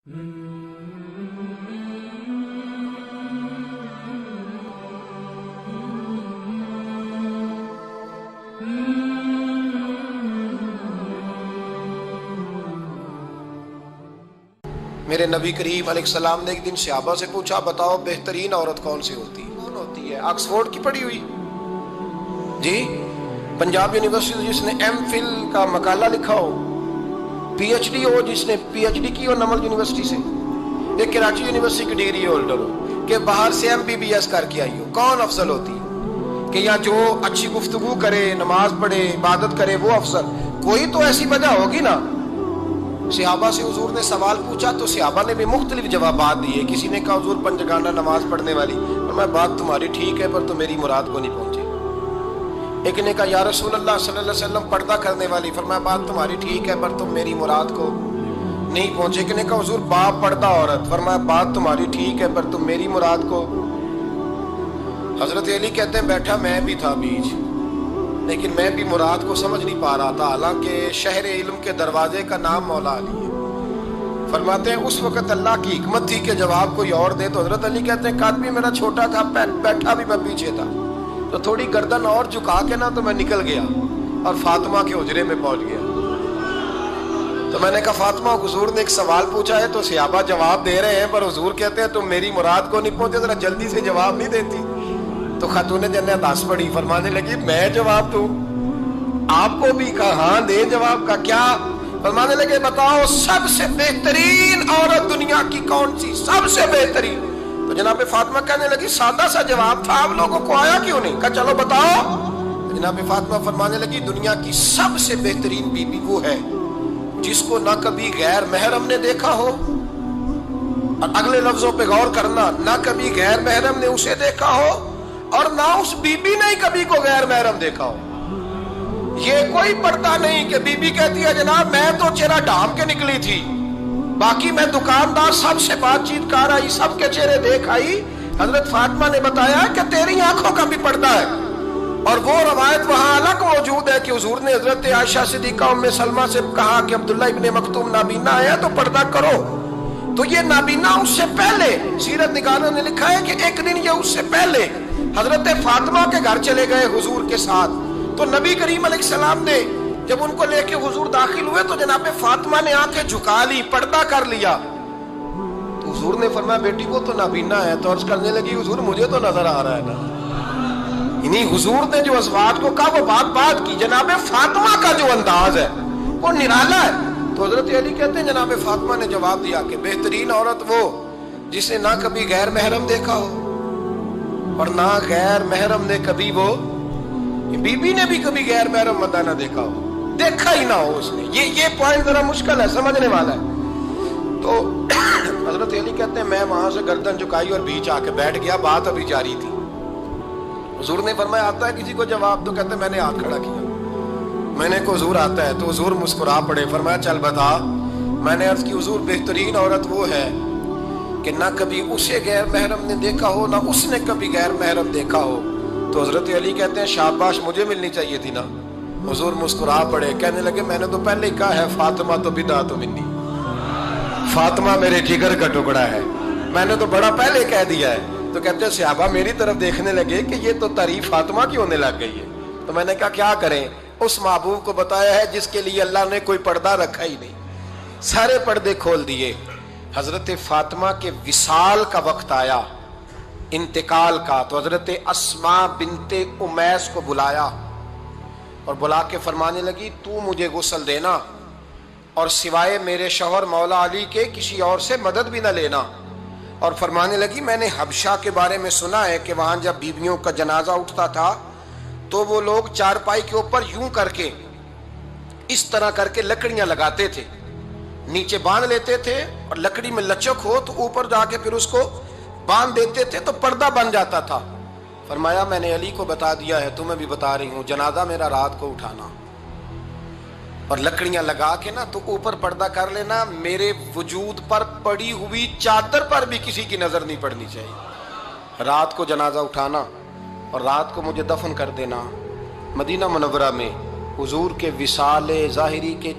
میرے نبی کریم علیہ السلام نے ایک دن صحابہ سے پوچھا، بتاؤ بہترین عورت کون سی ہوتی ہے؟ کون ہوتی ہے؟ آکسفورڈ کی پڑھی ہوئی جی، پنجاب یونیورسٹی جس نے ایم فل کا مقالہ لکھا ہو، پی ایچ ڈی ہو جس نے پی ایچ ڈی کی ہو نمل یونیورسٹی سے، ایک کراچی یونیورسٹی کی ڈگری ہولڈر ہو، کہ باہر سے ایم بی بی ایس کر کے آئی ہو، کون افضل ہوتی ہے؟ کہ یا جو اچھی گفتگو کرے، نماز پڑھے، عبادت کرے، وہ افضل؟ کوئی تو ایسی وجہ ہوگی نا۔ صحابہ سے حضور نے سوال پوچھا تو صحابہ نے بھی مختلف جوابات دیے۔ کسی نے کہا حضور پنجگانہ نماز پڑھنے والی، فرمایا بات تمہاری ٹھیک ہے پر تم میری مراد کو نہیں پہنچے۔ ایک نے کہا یا رسول اللہ صلی اللہ علیہ وسلم پردہ کرنے والی، فرمایا بات تمہاری ٹھیک ہے پر تم میری مراد کو نہیں پہنچے۔ ایک نے کہا حضور باپ پردہ عورت، فرمایا بات تمہاری ٹھیک ہے پر تم میری مراد کو۔ حضرت علی کہتے ہیں بیٹھا میں بھی تھا بیچ، لیکن میں بھی مراد کو سمجھ نہیں پا رہا تھا، حالانکہ شہر علم کے دروازے کا نام مولا علی ہے۔ فرماتے ہیں اس وقت اللہ کی حکمت تھی کہ جواب کوئی اور دے، تو حضرت علی کہتے ہیں قد بھی میرا چھوٹا تھا، بیٹھا بھی میں پیچھے تھا، تو تھوڑی گردن اور جھکا کے نا تو میں نکل گیا اور فاطمہ کے حجرے میں پہنچ گیا۔ تو میں نے کہا فاطمہ حضور نے ایک سوال پوچھا ہے تو صحابہ جواب دے رہے ہیں، پر حضور کہتے ہیں تم میری مراد کو نہیں پہنچے، ذرا جلدی سے جواب نہیں دیتی؟ تو خاتون جنت ہنس پڑی، فرمانے لگی میں جواب دوں؟ آپ کو بھی کہا ہاں دے جواب کا کیا؟ فرمانے لگے بتاؤ سب سے بہترین عورت دنیا کی کون سی، سب سے بہترین؟ تو جناب فاطمہ کہنے لگی سادہ سا جواب تھا، آپ لوگوں کو آیا کیوں نہیں؟ کہا چلو بتاؤ۔ تو جناب فاطمہ فرمانے لگی دنیا کی سب سے بہترین بیوی وہ ہے جس کو نہ کبھی غیر محرم نے دیکھا ہو، اور اگلے لفظوں پہ غور کرنا، نہ کبھی غیر محرم نے اسے دیکھا ہو اور نہ اس بی بی نے کبھی کو غیر محرم دیکھا ہو۔ یہ کوئی پردہ نہیں کہ بی بی کہتی ہے جناب میں تو چہرہ ڈھانپ کے نکلی تھی، باقی میں دکاندار سب سے بات چیت کر آئی، سب کے چہرے دیکھ آئی۔ حضرت فاطمہ نے بتایا کہ تیری آنکھوں کا بھی پردہ ہے، اور وہ روایت وہاں الگ موجود ہے کہ حضور نے حضرت عائشہ صدیقہ ام سلمہ سے کہا کہ عبداللہ ابن مکتوم نابینا ہے تو پردہ کرو۔ تو یہ نابینا اس سے پہلے سیرت نگاروں نے لکھا ہے کہ ایک دن یہ اس سے پہلے حضرت فاطمہ کے گھر چلے گئے حضور کے ساتھ، تو نبی کریم علیہ السلام نے جب ان کو لے کے حضور داخل ہوئے تو جناب فاطمہ نے آنکھیں جھکا لی، پردہ کر لیا۔ تو حضور نے فرمایا بیٹی کو تو نابینا ہے، تو عرض کرنے لگی حضور مجھے تو نظر آ رہا ہے نا۔ یعنی حضور نے جو ازواج کو کہا وہ بات کی، جناب فاطمہ کا جو انداز ہے وہ نرالا ہے۔ تو حضرت علی کہتے ہیں جناب فاطمہ نے جواب دیا کہ بہترین عورت وہ جسے نہ کبھی غیر محرم دیکھا ہو اور نہ غیر محرم نے کبھی، وہ بی بی نے بھی کبھی غیر محرم بندہ نہ دیکھا ہو، دیکھا ہی نہ ہو اس نے۔ یہ پوائنٹ ذرا مشکل ہے، سمجھنے والا ہے۔ تو حضرت علی کہتے ہیں میں وہاں سے گردن جھکائی اور بیچ آ کے بیٹھ گیا، بات ابھی جاری تھی۔ حضور نے فرمایا آتا ہے کسی کو جواب؟ تو کہتے ہیں میں نے ہاتھ کھڑا کیا، میں نے کو حضور آتا ہے؟ تو حضور مسکرا پڑے، فرمایا چل بتا۔ میں نے عرض کی حضور بہترین عورت وہ ہے کہ نہ کبھی اسے غیر محرم نے دیکھا ہو نہ اس نے کبھی غیر محرم دیکھا ہو۔ تو حضرت علی کہتے ہیں شاباش مجھے ملنی چاہیے تھی نا۔ حضور مسکرا پڑے، کہنے لگے میں نے تو پہلے ہی کہا ہے فاطمہ تو بدعت منی، فاطمہ میرے جگر کا ٹکڑا ہے، میں نے تو بڑا پہلے کہہ دیا ہے۔ تو کہتے ہیں صحابہ میری طرف دیکھنے لگے کہ یہ تو تعریف فاطمہ کی ہونے لگ گئی ہے۔ تو میں نے کہا کیا کریں؟ اس محبوب کو بتایا ہے جس کے لیے اللہ نے کوئی پردہ رکھا ہی نہیں، سارے پردے کھول دیے۔ حضرت فاطمہ کے وصال کا وقت آیا، انتقال کا، تو حضرت اسماء بنت امیس کو بلایا اور بلا کے فرمانے لگی تو مجھے غسل دینا اور سوائے میرے شوہر مولا علی کے کسی اور سے مدد بھی نہ لینا۔ اور فرمانے لگی میں نے حبشہ کے بارے میں سنا ہے کہ وہاں جب بیویوں کا جنازہ اٹھتا تھا تو وہ لوگ چارپائی کے اوپر یوں کر کے اس طرح کر کے لکڑیاں لگاتے تھے، نیچے باندھ لیتے تھے اور لکڑی میں لچک ہو تو اوپر جا کے پھر اس کو باندھ دیتے تھے تو پردہ بن جاتا تھا۔ فرمایا میں نے علی کو بتا دیا ہے، تمہیں بھی بتا رہی ہوں، جنازہ میرا رات کو اٹھانا اور لکڑیاں لگا کے نا تو اوپر پردہ کر لینا، میرے وجود پر پڑی ہوئی چادر پر بھی کسی کی نظر نہیں پڑنی چاہیے۔ رات کو جنازہ اٹھانا اور رات کو مجھے دفن کر دینا مدینہ منورہ میں۔ حضور کے وصال ظاہری کے